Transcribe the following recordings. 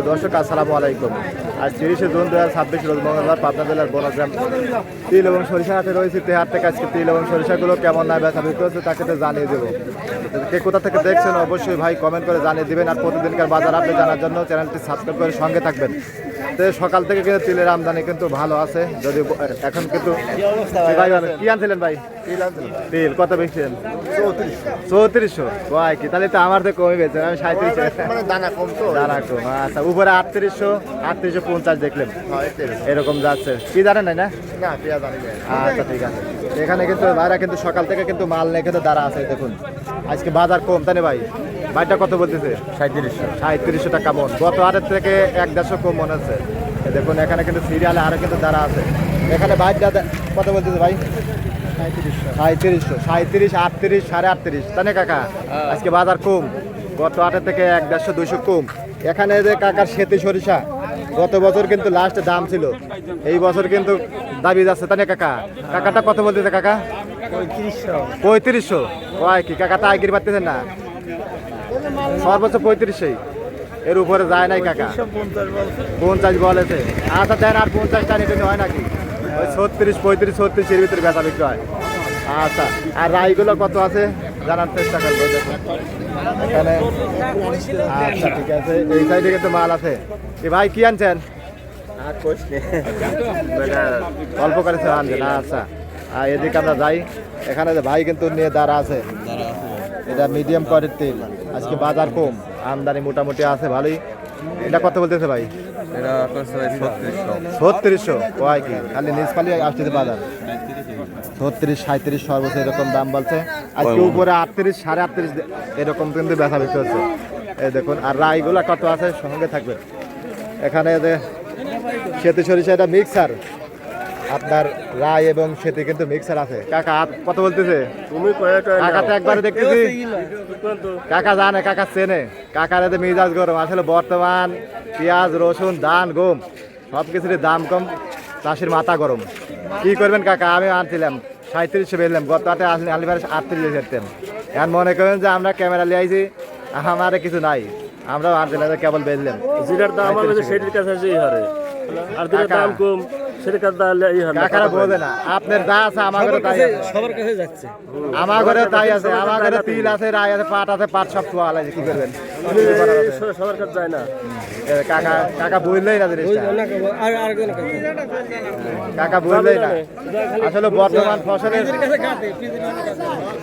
দর্শক আসসালামু আলাইকুম। আজ 30শে জুন 2026 রোজ মঙ্গলবার পাবনা জেলার বনগ্রাম তিল এবং সরিষা হাটে রয়েছে। তে হাট থেকে আজকে তিল এবং সরিষাগুলো কেমন না বেচা বিক্রি হচ্ছে তাকে তো জানিয়ে দেবো। কে কোথা থেকে দেখছেন অবশ্যই ভাই কমেন্ট করে জানিয়ে দিবেন। আর প্রতিদিনকার বাজার আপডেট জানার জন্য চ্যানেলটি সাবস্ক্রাইব করে সঙ্গে থাকবেন। তো সকাল থেকে কিন্তু তিলের আমদানি কিন্তু ভালো আছে, যদি এখন কিন্তু ভাই কি আনছিলেন ভাই? তিল কত বেচছেন? 3400। ভাই কি তাহলে তো আমার তো কমে গেছে, আমি 37 দানা কম তো, দানা কম। আচ্ছা, উপরে 3850 দেখলেন এরকম যাচ্ছে। কি জানেন নাই না? আচ্ছা ঠিক আছে। এখানে কিন্তু ভাইরা কিন্তু সকাল থেকে কিন্তু মাল নিয়ে কিন্তু দাঁড়া আছে। দেখুন আজকে বাজার কম তাই না ভাই? ভাইটা কত বলতেছে? 3700 টাকা মন। গত হাটের থেকে 1-150 কম মনে হচ্ছে। দেখুন এখানে কিন্তু সিরিয়ালে আরো কিন্তু দাঁড়া আছে। এখানে ভাইটা কত বলতেছে ভাই? 3700, 37, 38, 38.5 তাই না কাকা? আজকে বাজার কম, গত হাটের থেকে 1-150-200 কম। এখানে যে কাকার সেতি সরিষা গত বছর কিন্তু লাস্টে দাম ছিল, এই বছর কিন্তু দাবি যাচ্ছে তাই না কাকা? কাকাটা কত বলতেছে কাকা? 3500। কয় কি কাকা তা আগে পারতেছেন না? সর্বোচ্চ 3500, এর উপরে যায় নাই কাকা। 50 বলেছে। আচ্ছা দেন আর 50টা নিতে হয় নাকি? ওই 36, 35, 36 এর ভিতরে বেচা বিক্রি হয়। আচ্ছা, আর রাইগুলো কত আছে জানার চেষ্টা করবো। দেখুন এখানে। আচ্ছা ঠিক আছে, এই সাইডে কিন্তু মাল আছে। কি ভাই কি আনছেন? অল্প করে আনছেন। আচ্ছা, আর এদিকে আমরা যাই। এখানে যে ভাই কিন্তু নিয়ে দাঁড়া আছে, এটা মিডিয়াম কোয়ালিটির তেল। আজকে বাজার কম, আমদানি মোটামুটি আছে ভালোই। এটা কত বলতেছে ভাই? 3600। কয় কি খালি নিজ খালি আসতেছে বাজার? 36, 37 সর্বোচ্চ এরকম দাম বলছে। আজকে উপরে 38, 38.5 এরকম কিন্তু বেচা বিক্রি হচ্ছে। এই দেখুন। আর রাইগুলা কত আছে সঙ্গে থাকবে। এখানে যে সেতু সরিষা এটা মিক্সার, আপনার রায় এবং সেতু কিন্তু মিক্সার আছে। কাকা কত বলতেছে? কাকা তো একবারে দেখতেছি কাকা জানে, কাকা চেনে। কাকার এতে মিজাজ গরম। আসলে বর্তমান পেঁয়াজ, রসুন, ধান, গম সব কিছুর দাম কম, চাষির মাথা গরম। কি করবেন কাকা? আমি আনছিলাম 3700 বেচলাম, গত হাটে আসলে আলিবার 38 যেতেন। এখন মনে করেন যে আমরা ক্যামেরা লিয়ে আইছি, আমার কিছু নাই, আমরাও আনছিলাম কেবল বেচলাম। যেটার দাম হবে সেটির কাছে যেই হারে, আর যেটার দাম কম সেটার কাছে এই হারে। কাকারা বোঝে না, আপনার যা আছে আমার ঘরে তাই আছে, সবার কাছে যাচ্ছে। আমার ঘরে তাই আছে, আমার ঘরে তিল আছে, রাই আছে, পাট আছে, পাট সব ছোয়া আছে। কি করবেন? সবার কাছে যায় না কাকা। কাকা বুঝলেই না জিনিসটা, কাকা বুঝলেই না। আসলে বর্তমান ফসলের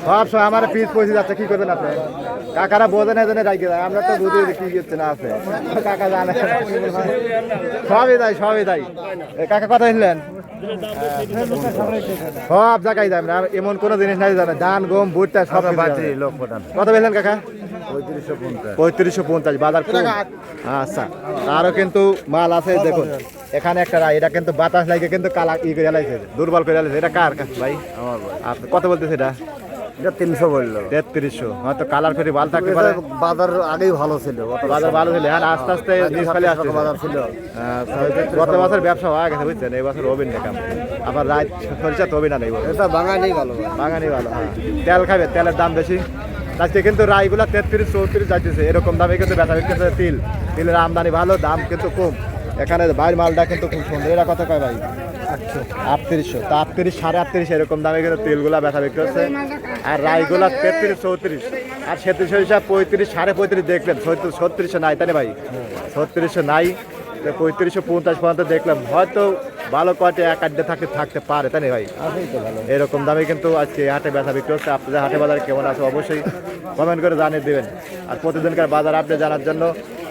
সব সময় আমার পিস পৌঁছে যাচ্ছে। কি করবেন আপনি? কাকারা বোঝে না জেনে রাখি যায়, আমরা তো বুঝি কি করছে না আছে। কাকা জানে সবই তাই, সবই তাই। কাকা কথা শুনলেন? সব জায়গায় যাবেন, এমন কোনো জিনিস নাই জানে। ধান, গম, ভুট্টা সব লোক কত বেচলেন কাকা? 3550 বাজার কম। আচ্ছা, তারও কিন্তু মাল আছে। দেখুন এখানে একটা রায়, এটা কিন্তু বাতাস লাগে কিন্তু কালা ই করে লাইছে, দুর্বল করে লাইছে। এটা কার কাছে ভাই? আপনি কত বলতেছে এটা? 300 বললো। 3300। হয়তো কালার করে ভালো থাকতে পারে। বাজার আগেই ভালো ছিল, বাজার ভালো ছিল। হ্যাঁ, আস্তে আস্তে নিচ খালি আসছে বাজার ছিল। গত বছর ব্যবসা হয়ে গেছে বুঝছেন, এই বছর হবেন না কাম। আবার রাত সরিষা তো হবে না, নেই এটা বাঙালি ভালো, বাঙালি ভালো। হ্যাঁ, তেল খাবে, তেলের দাম বেশি। আজকে কিন্তু রাইগুলা 33-34 যাইতেছে, এরকম দামে কিন্তু বেচা বিক্রি হচ্ছে। তিলের আমদানি ভালো, দাম কিন্তু কম। এখানে বাইরের মালটা কিন্তু খুব সুন্দর। এটা কত কয় ভাই? 3800। তা 38, 38.5 এরকম দামে কিন্তু তেলগুলা বেচা বিক্রি হচ্ছে। আর রাইগুলা 33-34। আর সেতু সরিষা 35, 35.5 দেখলেন। 3600 নাই তাই না ভাই? 3600 নাই, 3550 পর্যন্ত দেখলাম। হয়তো ভালো কোয়ালিটি এক আড্ডে থাকতে পারে তাই না ভাই? এরকম দামে কিন্তু আজকে হাটে বেচা বিক্রি হচ্ছে। আপনাদের হাটে বাজার কেমন আছে অবশ্যই কমেন্ট করে জানিয়ে দেবেন। আর প্রতিদিনকার বাজার আপডেট জানার জন্য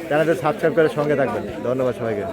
চ্যানেলটি সাবস্ক্রাইব করে সঙ্গে থাকবেন। ধন্যবাদ সবাইকে।